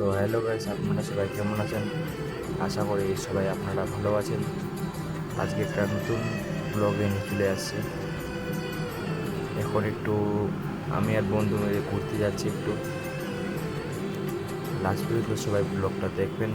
So hello guys, আপনারা সবাই কেমন আছেন? আশা করি সবাই আপনারা ভালো আছেন। আজকে একটা নতুন ব্লগে নিয়ে চলে আসছি। এখন একটু আমি আর বন্ধু মিলে ঘুরতে যাচ্ছি একটু। লাস্ট পর্যন্ত সবাই ব্লগটা দেখবেন।